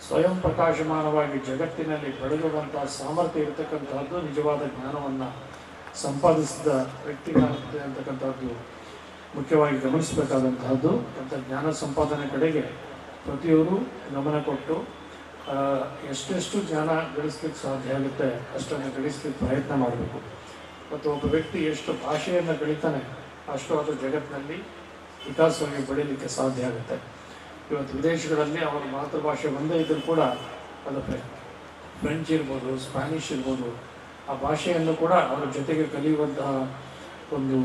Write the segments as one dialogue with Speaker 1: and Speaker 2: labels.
Speaker 1: ಸ್ವಯಂ ಪ್ರಕಾಶಮಾನವಾಗಿ ಜಗತ್ತಿನಲ್ಲಿ ಬೆಳಗುವಂತಹ ಸಾಮರ್ಥ್ಯ ಇರತಕ್ಕಂತಹದ್ದು ನಿಜವಾದ ಜ್ಞಾನವನ್ನು ಸಂಪಾದಿಸಿದ ವ್ಯಕ್ತಿಗಾಗುತ್ತೆ ಅಂತಕ್ಕಂಥದ್ದು ಮುಖ್ಯವಾಗಿ ಗಮನಿಸಬೇಕಾದಂತಹದ್ದು. ಅಂತ ಜ್ಞಾನ ಸಂಪಾದನೆ ಕಡೆಗೆ ಪ್ರತಿಯೊಬ್ಬರು ಗಮನ ಕೊಟ್ಟು ಎಷ್ಟೆಷ್ಟು ಜ್ಞಾನ ಗಳಿಸ್ಲಿಕ್ಕೆ ಸಾಧ್ಯ ಆಗುತ್ತೆ ಅಷ್ಟನ್ನು ಗಳಿಸ್ಲಿಕ್ಕೆ ಪ್ರಯತ್ನ ಮಾಡಬೇಕು. ಮತ್ತು ಒಬ್ಬ ವ್ಯಕ್ತಿ ಎಷ್ಟು ಭಾಷೆಯನ್ನು ಕಲಿತಾನೆ ಅಷ್ಟು ಅದು ಜಗತ್ತಿನಲ್ಲಿ ವಿಕಾಸವಾಗಿ ಬೆಳೀಲಿಕ್ಕೆ ಸಾಧ್ಯ ಆಗುತ್ತೆ. ಇವತ್ತು ವಿದೇಶಗಳಲ್ಲಿ ಅವರ ಮಾತೃಭಾಷೆ ಒಂದೇ ಇದ್ದರೂ ಕೂಡ ಅದು ಫ್ರೆಂಚ್ ಇರ್ಬೋದು, ಸ್ಪ್ಯಾನಿಷ್ ಇರ್ಬೋದು, ಆ ಭಾಷೆಯನ್ನು ಕೂಡ ಅವರ ಜೊತೆಗೆ ಕಲಿಯುವಂತಹ ಒಂದು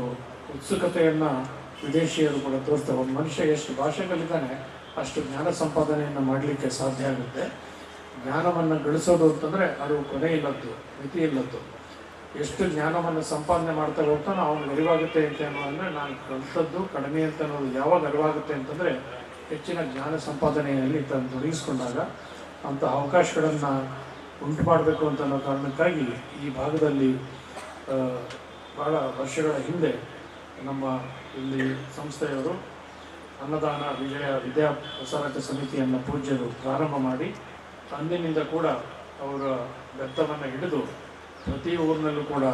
Speaker 1: ಉತ್ಸುಕತೆಯನ್ನು ವಿದೇಶಿಯರು ಕೂಡ ತೋರಿಸ್ತಾರೆ. ಒಂದು ಮನುಷ್ಯ ಎಷ್ಟು ಭಾಷೆ ಕಲಿತಾನೆ ಅಷ್ಟು ಜ್ಞಾನ ಸಂಪಾದನೆಯನ್ನು ಮಾಡಲಿಕ್ಕೆ ಸಾಧ್ಯ ಆಗುತ್ತೆ. ಜ್ಞಾನವನ್ನು ಗಳಿಸೋದು ಅಂತಂದರೆ ಅದು ಕೊನೆ ಇಲ್ಲದ್ದು, ಮಿತಿ ಇಲ್ಲದ್ದು. ಎಷ್ಟು ಜ್ಞಾನವನ್ನು ಸಂಪಾದನೆ ಮಾಡ್ತಾ ಹೋಗ್ತಾನೋ ಅವನಿಗೆ ಅರಿವಾಗುತ್ತೆ ಅಂತ ಅನ್ನೋದಂದರೆ ನಾನು ಕಲಿತದ್ದು ಕಡಿಮೆ ಅಂತ ಅನ್ನೋದು ಯಾವಾಗ ಅರಿವಾಗುತ್ತೆ ಅಂತಂದರೆ ಹೆಚ್ಚಿನ ಜ್ಞಾನ ಸಂಪಾದನೆಯಲ್ಲಿ ತಾನು ತೊಡಗಿಸ್ಕೊಂಡಾಗ. ಅಂಥ ಅವಕಾಶಗಳನ್ನು ಉಂಟು ಮಾಡಬೇಕು ಅಂತ ಅನ್ನೋ ಕಾರಣಕ್ಕಾಗಿ ಈ ಭಾಗದಲ್ಲಿ ಭಾಳ ವರ್ಷಗಳ ಹಿಂದೆ ನಮ್ಮ ಇಲ್ಲಿ ಸಂಸ್ಥೆಯವರು ಅನ್ನದಾನ ವಿದ್ಯಾ ಪ್ರಸಾರಕ ಸಮಿತಿಯನ್ನು ಪೂಜ್ಯರು ಪ್ರಾರಂಭ ಮಾಡಿ ಅಂದಿನಿಂದ ಕೂಡ ಅವರ ಬೆತ್ತವನ್ನು ಹಿಡಿದು ಪ್ರತಿ ಊರಿನಲ್ಲೂ ಕೂಡ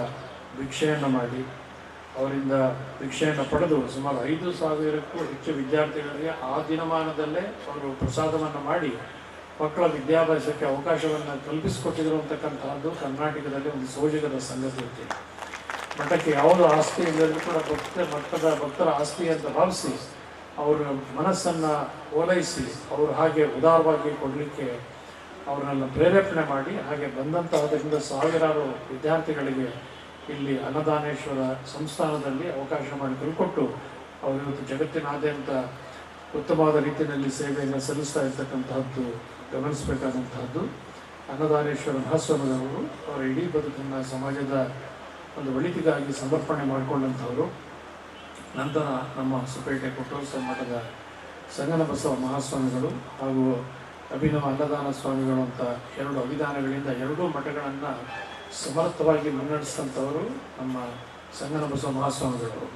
Speaker 1: ಭಿಕ್ಷೆಯನ್ನು ಮಾಡಿ ಅವರಿಂದ ಭಿಕ್ಷೆಯನ್ನು ಪಡೆದು ಸುಮಾರು 5,000ಕ್ಕೂ ಹೆಚ್ಚು ವಿದ್ಯಾರ್ಥಿಗಳಿಗೆ ಆ ದಿನಮಾನದಲ್ಲೇ ಅವರು ಪ್ರಸಾದವನ್ನು ಮಾಡಿ ಮಕ್ಕಳ ವಿದ್ಯಾಭ್ಯಾಸಕ್ಕೆ ಅವಕಾಶವನ್ನು ಕಲ್ಪಿಸಿಕೊಟ್ಟಿದ್ರು ಅಂತಕ್ಕಂತಹದ್ದು ಕರ್ನಾಟಕದಲ್ಲಿ ಒಂದು ಸೋಜಿಗದ ಸಂಗತಿ ಇತ್ತು. ಮಠಕ್ಕೆ ಯಾವುದೋ ಆಸ್ತಿ ಇಲ್ಲದರೂ ಕೂಡ ಭಕ್ತರ ಆಸ್ತಿ ಅಂತ ಭಾವಿಸಿ ಅವರ ಮನಸ್ಸನ್ನು ಓಲೈಸಿ ಅವರು ಹಾಗೆ ಉದಾರವಾಗಿ ಕೊಡಲಿಕ್ಕೆ ಅವರನ್ನು ಪ್ರೇರೇಪಣೆ ಮಾಡಿ ಹಾಗೆ ಬಂದಂತಹದರಿಂದ ಸಾವಿರಾರು ವಿದ್ಯಾರ್ಥಿಗಳಿಗೆ ಇಲ್ಲಿ ಅನ್ನದಾನೇಶ್ವರ ಸಂಸ್ಥಾನದಲ್ಲಿ ಅವಕಾಶ ಮಾಡಿ ಕಲ್ಕೊಟ್ಟು ಅವರು ಇವತ್ತು ಜಗತ್ತಿನಾದ್ಯಂತ ಉತ್ತಮವಾದ ರೀತಿಯಲ್ಲಿ ಸೇವೆಯನ್ನು ಸಲ್ಲಿಸ್ತಾ ಇರ್ತಕ್ಕಂತಹದ್ದು ಗಮನಿಸಬೇಕಾದಂತಹದ್ದು. ಅನ್ನದಾನೇಶ್ವರ ಮಹಾಸ್ವಾಮಿಗಳವರು ಅವರ ಇಡೀ ಬದುಕನ್ನು ಸಮಾಜದ ಒಂದು ಒಳಿತಿಗಾಗಿ ಸಮರ್ಪಣೆ ಮಾಡಿಕೊಂಡಂಥವರು. ನಂತರ ನಮ್ಮ ಹೊಸಪೇಟೆ ಕೊಟ್ಟೂರು ಮಠದ ಸಂಗನಬಸವ ಮಹಾಸ್ವಾಮಿಗಳು ಹಾಗೂ ಅಭಿನವ ಅನ್ನದಾನ ಸ್ವಾಮಿಗಳು ಅಂತ 2 ಅಭಿಧಾನಗಳಿಂದ 2 ಮಠಗಳನ್ನು ಸಮರ್ಥವಾಗಿ ಮುನ್ನಡೆಸಿದಂಥವರು ನಮ್ಮ ಸಂಗನಬಸವ ಮಹಾಸ್ವಾಮಿಗಳು.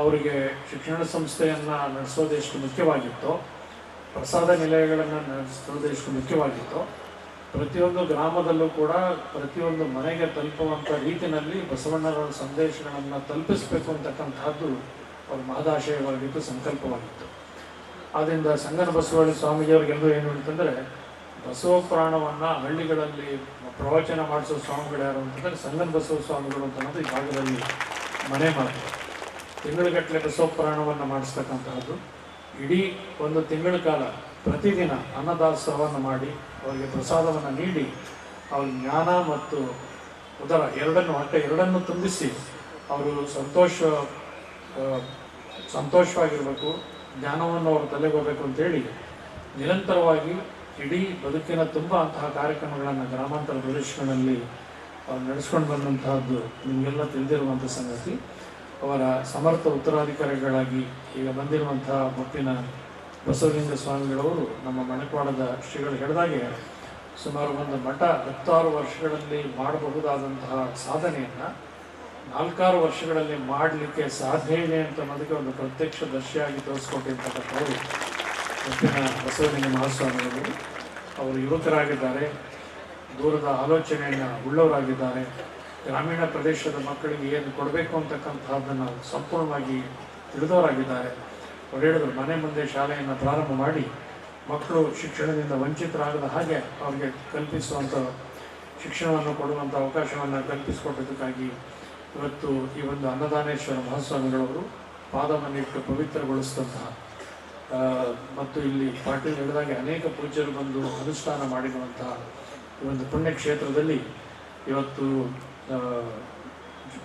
Speaker 1: ಅವರಿಗೆ ಶಿಕ್ಷಣ ಸಂಸ್ಥೆಯನ್ನು ನಡೆಸೋದು ಎಷ್ಟು ಮುಖ್ಯವಾಗಿತ್ತೋ, ಪ್ರಸಾದ ನಿಲಯಗಳನ್ನು ನಡೆಸೋದು ಎಷ್ಟು ಮುಖ್ಯವಾಗಿತ್ತೋ, ಪ್ರತಿಯೊಂದು ಗ್ರಾಮದಲ್ಲೂ ಕೂಡ ಪ್ರತಿಯೊಂದು ಮನೆಗೆ ತಲುಪುವಂಥ ರೀತಿಯಲ್ಲಿ ಬಸವಣ್ಣರ ಸಂದೇಶಗಳನ್ನು ತಲುಪಿಸಬೇಕು ಅಂತಕ್ಕಂಥದ್ದು ಅವ್ರ ಮಹದಾಶಯವಾಗಿತ್ತು, ಸಂಕಲ್ಪವಾಗಿತ್ತು. ಆದ್ದರಿಂದ ಸಂಗನ ಬಸವಳ್ಳಿ ಸ್ವಾಮೀಜಿಯವ್ರಿಗೆಲ್ಲರೂ ಏನು ಅಂತಂದರೆ ಬಸವ ಪುರಾಣವನ್ನು ಹಳ್ಳಿಗಳಲ್ಲಿ ಪ್ರವಚನ ಮಾಡಿಸೋ ಸ್ವಾಮಿಗಳು ಯಾರು ಅಂತಂದರೆ ಸಂಗನ ಬಸವ ಸ್ವಾಮಿಗಳು ಅಂತ ಅನ್ನೋದು ಈ ಭಾಗದಲ್ಲಿ ಮನೆ ಮಾತು. ತಿಂಗಳುಗಟ್ಟಲೆ ಬಸವ ಪುರಾಣವನ್ನು ಮಾಡಿಸ್ತಕ್ಕಂತಹದ್ದು. ಇಡೀ ಒಂದು ತಿಂಗಳ ಕಾಲ ಪ್ರತಿದಿನ ಅನ್ನದಾಸೋಹವನ್ನು ಮಾಡಿ ಅವರಿಗೆ ಪ್ರಸಾದವನ್ನು ನೀಡಿ ಅವ್ರ ಜ್ಞಾನ ಮತ್ತು ಉದರ ಎರಡನ್ನು ತುಂಬಿಸಿ ಅವರು ಸಂತೋಷವಾಗಿರಬೇಕು, ಜ್ಞಾನವನ್ನು ಅವರು ತಲೆಗೋಬೇಕು ಅಂತೇಳಿ ನಿರಂತರವಾಗಿ ಇಡೀ ಬದುಕಿನ ತುಂಬ ಅಂತಹ ಕಾರ್ಯಕ್ರಮಗಳನ್ನು ಗ್ರಾಮಾಂತರ ಪ್ರದೇಶಗಳಲ್ಲಿ ಅವ್ರು ನಡೆಸ್ಕೊಂಡು ಬಂದಂತಹದ್ದು ನಿಮಗೆಲ್ಲ ತಿಳಿದಿರುವಂಥ ಸಂಗತಿ. ಅವರ ಸಮರ್ಥ ಉತ್ತರಾಧಿಕಾರಿಗಳಾಗಿ ಈಗ ಬಂದಿರುವಂತಹ ಮುಪ್ಪಿನ ಬಸವಲಿಂಗ ಸ್ವಾಮಿಗಳವರು ನಮ್ಮ ಮಣಕವಾಡದ ಶ್ರೀಗಳು ಹೇಳಿದಾಗೆ ಸುಮಾರು ಒಂದು ಮಠ 10 ವರ್ಷಗಳಲ್ಲಿ ಮಾಡಬಹುದಾದಂತಹ ಸಾಧನೆಯನ್ನು 4 ವರ್ಷಗಳಲ್ಲಿ ಮಾಡಲಿಕ್ಕೆ ಸಾಧ್ಯ ಇದೆ ಅಂತ ಅನ್ನೋದಕ್ಕೆ ಒಂದು ಪ್ರತ್ಯಕ್ಷ ದರ್ಶಿಯಾಗಿ ತೋರಿಸ್ಕೊಟ್ಟಿರ್ತಕ್ಕಂಥವರು ಮುಪ್ಪಿನ ಬಸವಲಿಂಗ ಮಹಾಸ್ವಾಮಿಗಳು. ಅವರು ಯುವಕರಾಗಿದ್ದಾರೆ, ದೂರದ ಆಲೋಚನೆಯನ್ನು ಉಳ್ಳವರಾಗಿದ್ದಾರೆ. ಗ್ರಾಮೀಣ ಪ್ರದೇಶದ ಮಕ್ಕಳಿಗೆ ಏನು ಕೊಡಬೇಕು ಅಂತಕ್ಕಂಥದ್ದನ್ನು ಸಂಪೂರ್ಣವಾಗಿ ತಿಳಿದವರಾಗಿದ್ದಾರೆ. ಅವ್ರು ಹೇಳಿದ್ರು, ಮನೆ ಮುಂದೆ ಶಾಲೆಯನ್ನು ಪ್ರಾರಂಭ ಮಾಡಿ ಮಕ್ಕಳು ಶಿಕ್ಷಣದಿಂದ ವಂಚಿತರಾಗದ ಹಾಗೆ ಅವರಿಗೆ ಕಲ್ಪಿಸುವಂಥ ಶಿಕ್ಷಣವನ್ನು ಕೊಡುವಂಥ ಅವಕಾಶವನ್ನು ಕಲ್ಪಿಸಿಕೊಟ್ಟಿದ್ದಕ್ಕಾಗಿ ಇವತ್ತು ಈ ಒಂದು ಅನ್ನದಾನೇಶ್ವರ ಮಹಾಸ್ವಾಮಿಗಳವರು ಪಾದವನ್ನಿಟ್ಟು ಪವಿತ್ರಗೊಳಿಸಿದಂತಹ ಮತ್ತು ಇಲ್ಲಿ ಪಾಟೀಲ್ ಹೇಳಿದಾಗೆ ಅನೇಕ ಪೂಜ್ಯರು ಬಂದು ಅನುಷ್ಠಾನ ಮಾಡಿರುವಂತಹ ಈ ಒಂದು ಪುಣ್ಯಕ್ಷೇತ್ರದಲ್ಲಿ ಇವತ್ತು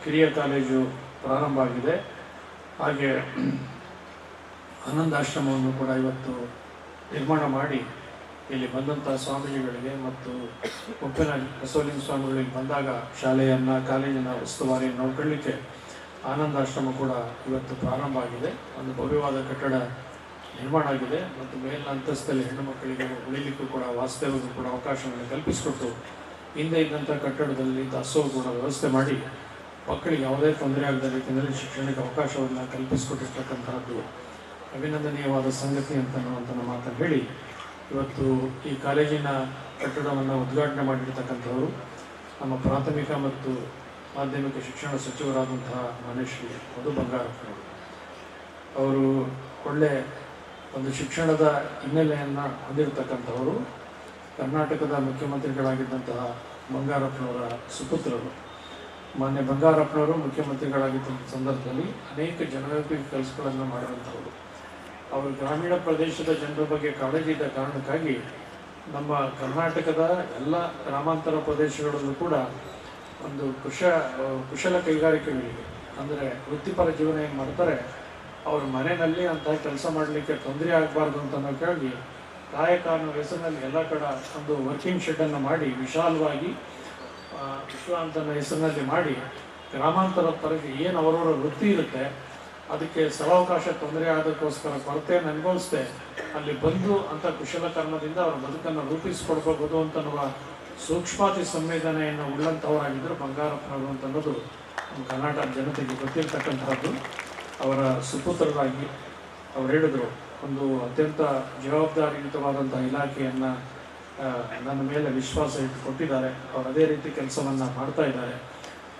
Speaker 1: ಕಿರಿಯ ಕಾಲೇಜು ಪ್ರಾರಂಭ ಆಗಿದೆ. ಹಾಗೆ ಆನಂದಾಶ್ರಮವನ್ನು ಕೂಡ ಇವತ್ತು ನಿರ್ಮಾಣ ಮಾಡಿ ಇಲ್ಲಿ ಬಂದಂಥ ಸ್ವಾಮೀಜಿಗಳಿಗೆ ಮತ್ತು ಮುಪ್ಪಿನ ಬಸವಲಿಂಗ ಸ್ವಾಮಿಗಳಿಗೆ ಬಂದಾಗ ಶಾಲೆಯನ್ನು ಕಾಲೇಜಿನ ಉಸ್ತುವಾರಿಯನ್ನು ನೋಡ್ಕೊಳ್ಳಿಕ್ಕೆ ಆನಂದಾಶ್ರಮ ಕೂಡ ಇವತ್ತು ಪ್ರಾರಂಭ ಆಗಿದೆ. ಒಂದು ಭವ್ಯವಾದ ಕಟ್ಟಡ ನಿರ್ಮಾಣ ಆಗಿದೆ ಮತ್ತು ಮೇಲಿನ ಅಂತಸ್ತಲ್ಲಿ ಹೆಣ್ಣು ಮಕ್ಕಳಿಗೆ ಉಳಿಲಿಕ್ಕೂ ಕೂಡ ವಾಸ್ತವ್ಯಕ್ಕೂ ಕೂಡ ಅವಕಾಶವನ್ನು ಕಲ್ಪಿಸಿಕೊಟ್ಟು ಹಿಂದೆ ಇದ್ದಂಥ ಕಟ್ಟಡದಲ್ಲಿ ದಾಸೋಹ ಕೂಡ ವ್ಯವಸ್ಥೆ ಮಾಡಿ ಮಕ್ಕಳಿಗೆ ಯಾವುದೇ ತೊಂದರೆ ಆಗದ ರೀತಿಯಲ್ಲಿ ಶಿಕ್ಷಣಕ್ಕೆ ಅವಕಾಶವನ್ನು ಕಲ್ಪಿಸಿಕೊಟ್ಟಿರ್ತಕ್ಕಂಥದ್ದು ಅಭಿನಂದನೀಯವಾದ ಸಂಗತಿ ಅಂತ ಮಾತನ್ನು ಹೇಳಿ ಇವತ್ತು ಈ ಕಾಲೇಜಿನ ಕಟ್ಟಡವನ್ನು ಉದ್ಘಾಟನೆ ಮಾಡಿರ್ತಕ್ಕಂಥವರು ನಮ್ಮ ಪ್ರಾಥಮಿಕ ಮತ್ತು ಮಾಧ್ಯಮಿಕ ಶಿಕ್ಷಣ ಸಚಿವರಾದಂತಹ ಮಾನ್ಯ ಶ್ರೀ ಮಧು ಬಂಗಾರಪ್ಪನವರು. ಅವರು ಒಳ್ಳೆ ಒಂದು ಶಿಕ್ಷಣದ ಹಿನ್ನೆಲೆಯನ್ನು ಹೊಂದಿರತಕ್ಕಂಥವರು. ಕರ್ನಾಟಕದ ಮುಖ್ಯಮಂತ್ರಿಗಳಾಗಿದ್ದಂತಹ ಬಂಗಾರಪ್ಪನವರ ಸುಪುತ್ರರು. ಮಾನ್ಯ ಬಂಗಾರಪ್ಪನವರು ಮುಖ್ಯಮಂತ್ರಿಗಳಾಗಿದ್ದ ಸಂದರ್ಭದಲ್ಲಿ ಅನೇಕ ಜನೋಪಯೋಗಿ ಕೆಲಸಗಳನ್ನು ಮಾಡಿದಂಥವರು. ಅವರು ಗ್ರಾಮೀಣ ಪ್ರದೇಶದ ಜನರ ಬಗ್ಗೆ ಕಾಳಜಿ ಇದ್ದ ಕಾರಣಕ್ಕಾಗಿ ನಮ್ಮ ಕರ್ನಾಟಕದ ಎಲ್ಲ ಗ್ರಾಮಾಂತರ ಪ್ರದೇಶಗಳಲ್ಲೂ ಕೂಡ ಒಂದು ಕುಶಲ ಕೈಗಾರಿಕೆಗಳಿಗೆ, ಅಂದರೆ ವೃತ್ತಿಪರ ಜೀವನ ಏನು ಮಾಡ್ತಾರೆ ಅವ್ರ ಮನೆಯಲ್ಲಿ ಅಂತಹ ಕೆಲಸ ಮಾಡಲಿಕ್ಕೆ ತೊಂದರೆ ಆಗಬಾರ್ದು ಅಂತ ಕೇಳಿ ಕಾಯಕ ಅನ್ನೋ ಹೆಸರಿನಲ್ಲಿ ಎಲ್ಲ ಕಡೆ ಒಂದು ವರ್ಕಿಂಗ್ ಶೆಡ್ಡನ್ನು ಮಾಡಿ ವಿಶಾಲವಾಗಿ ವಿಶ್ವ ಅಂತ ಹೆಸರಿನಲ್ಲಿ ಮಾಡಿ ಗ್ರಾಮಾಂತರ ತರಗೆ ಏನು ಅವರವರ ವೃತ್ತಿ ಇರುತ್ತೆ ಅದಕ್ಕೆ ಸ್ಥಳಾವಕಾಶ ತೊಂದರೆ ಆದಕ್ಕೋಸ್ಕರ ಕೊರತೆಯನ್ನು ಅನುಭವಿಸದೆ ಅಲ್ಲಿ ಬಂದು ಅಂತ ಕುಶಲಕರ್ಮದಿಂದ ಅವರ ಬದುಕನ್ನು ರೂಪಿಸಿಕೊಡ್ಬೋದು ಅಂತನ್ನುವ ಸೂಕ್ಷ್ಮಾತಿ ಸಂವೇದನೆಯನ್ನು ಉಳ್ಳಂಥವರಾಗಿದ್ದರು ಬಂಗಾರಪ್ಪನವರು ಅಂತನ್ನೋದು ನಮ್ಮ ಕರ್ನಾಟಕ ಜನತೆಗೆ ಗೊತ್ತಿರತಕ್ಕಂಥದ್ದು. ಅವರ ಸುಪುತ್ರರಾಗಿ ಅವ್ರು ಹೇಳಿದರು, ಒಂದು ಅತ್ಯಂತ ಜವಾಬ್ದಾರಿಯುತವಾದಂಥ ಇಲಾಖೆಯನ್ನು ನನ್ನ ಮೇಲೆ ವಿಶ್ವಾಸ ಇಟ್ಟು ಕೊಟ್ಟಿದ್ದಾರೆ. ಅವರು ಅದೇ ರೀತಿ ಕೆಲಸವನ್ನು ಮಾಡ್ತಾ ಇದ್ದಾರೆ.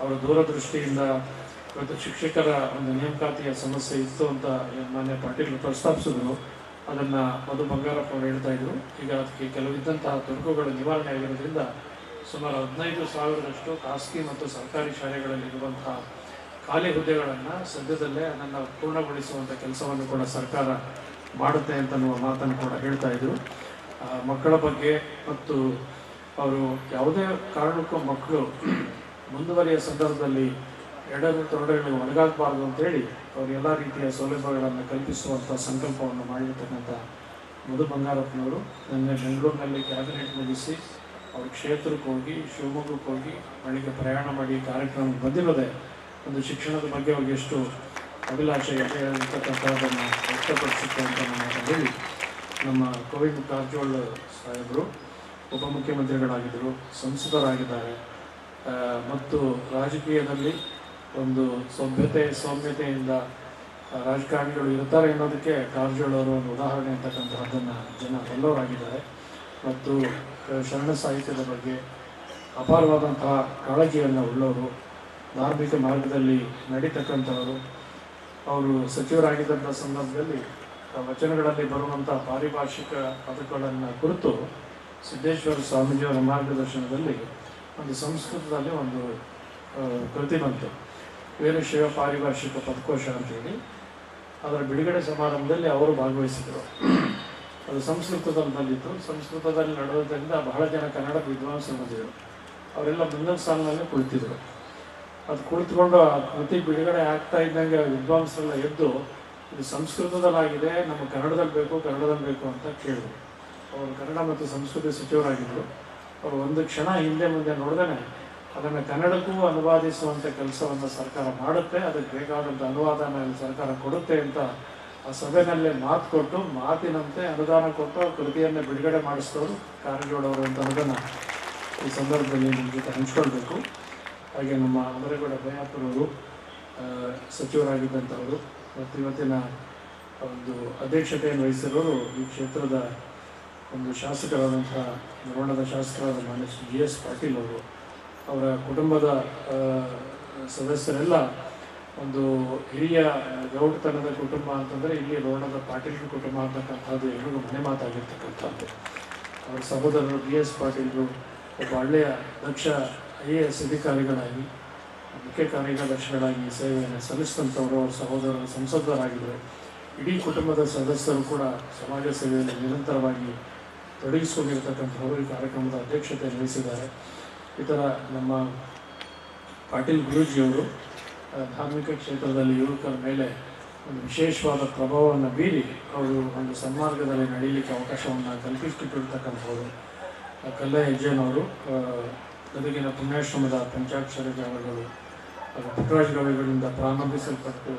Speaker 1: ಅವರ ದೂರದೃಷ್ಟಿಯಿಂದ ಇವತ್ತು ಶಿಕ್ಷಕರ ಒಂದು ನೇಮಕಾತಿಯ ಸಮಸ್ಯೆ ಇತ್ತು ಅಂತ ಮಾನ್ಯ ಪಾಟೀಲ್ ಪ್ರಸ್ತಾಪಿಸಿದ್ರು. ಅದನ್ನು ಮಧು ಬಂಗಾರಪ್ಪ ಅವರು ಹೇಳ್ತಾ ಇದ್ರು. ಈಗ ಅದಕ್ಕೆ ಕೆಲವಿದ್ದಂತಹ ತೊಡಕುಗಳು ನಿವಾರಣೆ ಆಗಿರೋದ್ರಿಂದ ಸುಮಾರು 15,000ರಷ್ಟು ಖಾಸಗಿ ಮತ್ತು ಸರ್ಕಾರಿ ಶಾಲೆಗಳಲ್ಲಿ ಇರುವಂತಹ ಖಾಲಿ ಹುದ್ದೆಗಳನ್ನು ಸದ್ಯದಲ್ಲೇ ಅದನ್ನು ಪೂರ್ಣಗೊಳಿಸುವಂಥ ಕೆಲಸವನ್ನು ಕೂಡ ಸರ್ಕಾರ ಮಾಡುತ್ತೆ ಅಂತನ್ನುವ ಮಾತನ್ನು ಕೂಡ ಹೇಳ್ತಾ ಇದ್ರು. ಮಕ್ಕಳ ಬಗ್ಗೆ ಮತ್ತು ಅವರು ಯಾವುದೇ ಕಾರಣಕ್ಕೂ ಮಕ್ಕಳು ಮುಂದುವರಿಯ ಸಂದರ್ಭದಲ್ಲಿ ತೊಡರುಗಳಿಗೆ ಒಳಗಾಗಬಾರ್ದು ಅಂತೇಳಿ ಅವರು ಎಲ್ಲ ರೀತಿಯ ಸೌಲಭ್ಯಗಳನ್ನು ಕಲ್ಪಿಸುವಂಥ ಸಂಕಲ್ಪವನ್ನು ಮಾಡಿರ್ತಕ್ಕಂಥ ಮಧು ಬಂಗಾರಪ್ಪನವರು ನಿನ್ನೆ ಬೆಂಗಳೂರಿನಲ್ಲಿ ಕ್ಯಾಬಿನೆಟ್ ಮುಗಿಸಿ ಅವ್ರ ಕ್ಷೇತ್ರಕ್ಕೆ ಹೋಗಿ ಶಿವಮೊಗ್ಗಕ್ಕೆ ಹೋಗಿ ಬೆಳಿಗ್ಗೆ ಪ್ರಯಾಣ ಮಾಡಿ ಕಾರ್ಯಕ್ರಮಕ್ಕೆ ಬಂದಿರೋದೆ ಒಂದು ಶಿಕ್ಷಣದ ಬಗ್ಗೆ ಅವ್ರಿಗೆ ಎಷ್ಟು ಅಭಿಲಾಷೆ ಇದೆ ಅಂತಕ್ಕಂಥದ್ದನ್ನು ವ್ಯಕ್ತಪಡಿಸುತ್ತೆ ಅಂತ ನಾನು ಹೇಳಿ, ನಮ್ಮ ಗೋವಿಂದ ಕಾರಜೋಳ ಸಾಹೇಬರು ಉಪಮುಖ್ಯಮಂತ್ರಿಗಳಾಗಿದ್ದರು, ಸಂಸದರಾಗಿದ್ದಾರೆ ಮತ್ತು ರಾಜಕೀಯದಲ್ಲಿ ಒಂದು ಸೌಮ್ಯತೆಯಿಂದ ರಾಜಕಾರಣಿಗಳು ಇರ್ತಾರೆ ಅನ್ನೋದಕ್ಕೆ ಕಾರಜೋಳ ಅವರು ಒಂದು ಉದಾಹರಣೆ ಅಂತಕ್ಕಂಥದ್ದನ್ನು ಜನ ಬಲ್ಲವರಾಗಿದ್ದಾರೆ. ಮತ್ತು ಶರಣ ಸಾಹಿತ್ಯದ ಬಗ್ಗೆ ಅಪಾರವಾದಂತಹ ಕಾಳಜಿಯನ್ನು ಉಳ್ಳವರು, ಧಾರ್ಮಿಕ ಮಾರ್ಗದಲ್ಲಿ ನಡೀತಕ್ಕಂಥವರು. ಅವರು ಸಚಿವರಾಗಿದ್ದಂಥ ಸಂದರ್ಭದಲ್ಲಿ ವಚನಗಳಲ್ಲಿ ಬರುವಂಥ ಪಾರಿಭಾಷಿಕ ಪದಗಳನ್ನು ಕುರಿತು ಸಿದ್ದೇಶ್ವರ ಸ್ವಾಮೀಜಿಯವರ ಮಾರ್ಗದರ್ಶನದಲ್ಲಿ ಒಂದು ಸಂಸ್ಕೃತದಲ್ಲಿ ಒಂದು ಕೃತಿ ಬಂತು, ವೀರಶೈವ ಪಾರಿಭಾಷಿಕ ಪದಕೋಶ ಅಂತೇಳಿ. ಅದರ ಬಿಡುಗಡೆ ಸಮಾರಂಭದಲ್ಲಿ ಅವರು ಭಾಗವಹಿಸಿದರು. ಅದು ಸಂಸ್ಕೃತದಲ್ಲಿ ಬಂದಿತ್ತು. ಸಂಸ್ಕೃತದಲ್ಲಿ ನಡೆಯೋದ್ರಿಂದ ಬಹಳ ಜನ ಕನ್ನಡ ವಿದ್ವಾಂಸರು ಬಂದಿದ್ದರು. ಅವರೆಲ್ಲ ಮುಂದಿನ ಸಾಲಿನಲ್ಲಿ ಕುಳಿತಿದ್ರು. ಅದು ಕುಳಿತುಕೊಂಡು ಆ ಕೃತಿ ಬಿಡುಗಡೆ ಆಗ್ತಾ ಇದ್ದಂಗೆ ವಿದ್ವಾಂಸರೆಲ್ಲ ಎದ್ದು ಇದು ಸಂಸ್ಕೃತದಲ್ಲಾಗಿದೆ, ನಮ್ಮ ಕನ್ನಡದಲ್ಲಿ ಬೇಕು ಅಂತ ಕೇಳಿದ್ರು. ಅವರು ಕನ್ನಡ ಮತ್ತು ಸಂಸ್ಕೃತಿ ಸಚಿವರಾಗಿದ್ದರು. ಅವರು ಒಂದು ಕ್ಷಣ ಹಿಂದೆ ಮುಂದೆ ನೋಡ್ದೇ ಅದನ್ನು ಕನ್ನಡಕ್ಕೂ ಅನುವಾದಿಸುವಂಥ ಕೆಲಸವನ್ನು ಸರ್ಕಾರ ಮಾಡುತ್ತೆ, ಅದಕ್ಕೆ ಬೇಕಾದಂಥ ಅನುವಾದನ ಸರ್ಕಾರ ಕೊಡುತ್ತೆ ಅಂತ ಆ ಸಭೆಯಲ್ಲೇ ಮಾತು ಕೊಟ್ಟು ಮಾತಿನಂತೆ ಅನುದಾನ ಕೊಟ್ಟು ಕೃತಿಯನ್ನು ಬಿಡುಗಡೆ ಮಾಡಿಸಿದವರು ಕಾರಜೋಳ ಅವರು ಅಂತ ಅನ್ನೋದನ್ನು ಈ ಸಂದರ್ಭದಲ್ಲಿ ನಿಮ್ಮ ಜೊತೆ ಹಂಚ್ಕೊಳ್ಬೇಕು. ಹಾಗೆ ನಮ್ಮ ಅಮರೇಗೌಡ ಬಯ್ಯಾಪುರವರು ಸಚಿವರಾಗಿದ್ದಂಥವರು ಮತ್ತು ಇವತ್ತಿನ ಒಂದು ಅಧ್ಯಕ್ಷತೆಯನ್ನು ವಹಿಸಿರೋರು ಈ ಕ್ಷೇತ್ರದ ಒಂದು ಶಾಸಕರಾದಂತಹ ಧಾರವಾಡದ ಶಾಸಕರಾದ ಮಾನ್ಯ ಜಿ ಎಸ್ ಪಾಟೀಲ್ ಅವರು. ಅವರ ಕುಟುಂಬದ ಸದಸ್ಯರೆಲ್ಲ ಒಂದು ಹಿರಿಯ ಗೌಡತನದ ಕುಟುಂಬ ಅಂತಂದರೆ ಇಲ್ಲಿ ರೋಣದ ಪಾಟೀಲ್ ಕುಟುಂಬ ಅಂತಕ್ಕಂಥದ್ದು ಎಲ್ರಿಗೂ ಮನೆ ಮಾತಾಗಿರ್ತಕ್ಕಂಥದ್ದು. ಅವರ ಸಹೋದರರು ಬಿ ಎಸ್ ಪಾಟೀಲರು ಒಬ್ಬ ಒಳ್ಳೆಯ ದಕ್ಷ IAS ಅಧಿಕಾರಿಗಳಾಗಿ ಮುಖ್ಯ ಕಾರ್ಯದರ್ಶಿಗಳಾಗಿ ಸೇವೆಯನ್ನು ಸಲ್ಲಿಸಿದಂಥವರು. ಅವರ ಸಹೋದರರು ಸಂಸದರಾಗಿದ್ದರು. ಇಡೀ ಕುಟುಂಬದ ಸದಸ್ಯರು ಕೂಡ ಸಮಾಜ ಸೇವೆಯಲ್ಲಿ ನಿರಂತರವಾಗಿ ತೊಡಗಿಸಿಕೊಂಡಿರ್ತಕ್ಕಂಥವರು ಈ ಕಾರ್ಯಕ್ರಮದ ಅಧ್ಯಕ್ಷತೆ ವಹಿಸಿದ್ದಾರೆ. ಈ ಥರ ನಮ್ಮ ಪಾಟೀಲ್ ಗುರೂಜಿಯವರು ಧಾರ್ಮಿಕ ಕ್ಷೇತ್ರದಲ್ಲಿ ಯುವಕರ ಮೇಲೆ ಒಂದು ವಿಶೇಷವಾದ ಪ್ರಭಾವವನ್ನು ಬೀರಿ ಅವರು ಒಂದು ಸನ್ಮಾರ್ಗದಲ್ಲಿ ನಡೀಲಿಕ್ಕೆ ಅವಕಾಶವನ್ನು ಕಲ್ಪಿಸಿಕೊಟ್ಟಿರ್ತಕ್ಕಂಥವ್ರು. ಕಲ್ಲ ಹೆಜ್ಜೆನವರು ಗದಗಿನ ಪುಣ್ಯಾಶ್ರಮದ ಪಂಚಾಕ್ಷರಿ ಗವಿಗಳು ಹಾಗೂ ಪುಟ್ಟರಾಜ ಗವಿಗಳಿಂದ ಪ್ರಾರಂಭಿಸಲ್ಪಟ್ಟು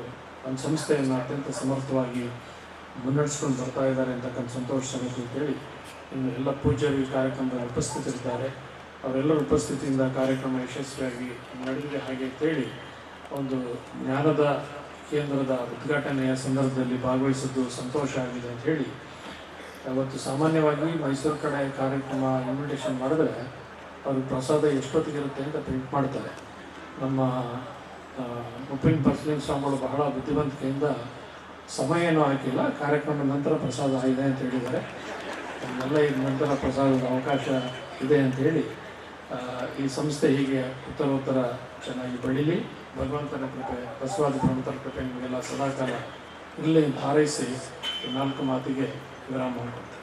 Speaker 1: ಒಂದು ಸಂಸ್ಥೆಯನ್ನು ಅತ್ಯಂತ ಸಮರ್ಥವಾಗಿ ಮುನ್ನಡೆಸ್ಕೊಂಡು ಬರ್ತಾ ಇದ್ದಾರೆ ಅಂತಕ್ಕಂಥ ಸಂತೋಷ ಸಂಗತಿ ಕೇಳಿ ಇನ್ನು ಎಲ್ಲ ಪೂಜ್ಯರು ಈ ಕಾರ್ಯಕ್ರಮದಲ್ಲಿ ಉಪಸ್ಥಿತರಿದ್ದಾರೆ. ಅವರೆಲ್ಲರ ಉಪಸ್ಥಿತಿಯಿಂದ ಕಾರ್ಯಕ್ರಮ ಯಶಸ್ವಿಯಾಗಿ ನಡೆದಿದೆ. ಹಾಗೆ ಅಂತೇಳಿ ಒಂದು ಜ್ಞಾನದ ಕೇಂದ್ರದ ಉದ್ಘಾಟನೆಯ ಸಂದರ್ಭದಲ್ಲಿ ಭಾಗವಹಿಸಿದ್ದು ಸಂತೋಷ ಆಗಿದೆ ಅಂತ ಹೇಳಿ ಅವತ್ತು ಸಾಮಾನ್ಯವಾಗಿ ಮೈಸೂರು ಕಡೆ ಕಾರ್ಯಕ್ರಮ ಇನ್ವಿಟೇಷನ್ ಮಾಡಿದ್ರೆ ಅವ್ರಿಗೆ ಪ್ರಸಾದ ಎಷ್ಟೊತ್ತಿಗಿರುತ್ತೆ ಅಂತ ಪ್ರಿಂಟ್ ಮಾಡ್ತಾರೆ. ನಮ್ಮ ಉಪ್ಪಿನ ಬಸವಲಿಂಗ ಸ್ವಾಮಿಗಳು ಬಹಳ ಬುದ್ಧಿವಂತಿಕೆಯಿಂದ ಸಮಯ ಏನೂ ಹಾಕಿಲ್ಲ, ಕಾರ್ಯಕ್ರಮದ ನಂತರ ಪ್ರಸಾದ ಇದೆ ಅಂತ ಹೇಳಿದ್ದಾರೆ. ಎಲ್ಲ ಇದ ನಂತರ ಪ್ರಸಾದದ ಅವಕಾಶ ಇದೆ ಅಂತೇಳಿ ಈ ಸಂಸ್ಥೆ ಹೀಗೆ ಉತ್ತರೋತ್ತರ ಚೆನ್ನಾಗಿ ಬೆಳೀಲಿ, ಭಗವಂತನ ಕೃಪೆ, ಬಸವಾದಿ ಪ್ರಮುಖರ ಕೃಪೆ ನಿಮಗೆಲ್ಲ ಸದಾಕಾಲ ಇರಲಿ ಅಂತ ಹಾರೈಸಿ 4 ಮಾತಿಗೆ ವಿರಾಮ ಮಾಡ್ಕೊಳ್ತಾರೆ.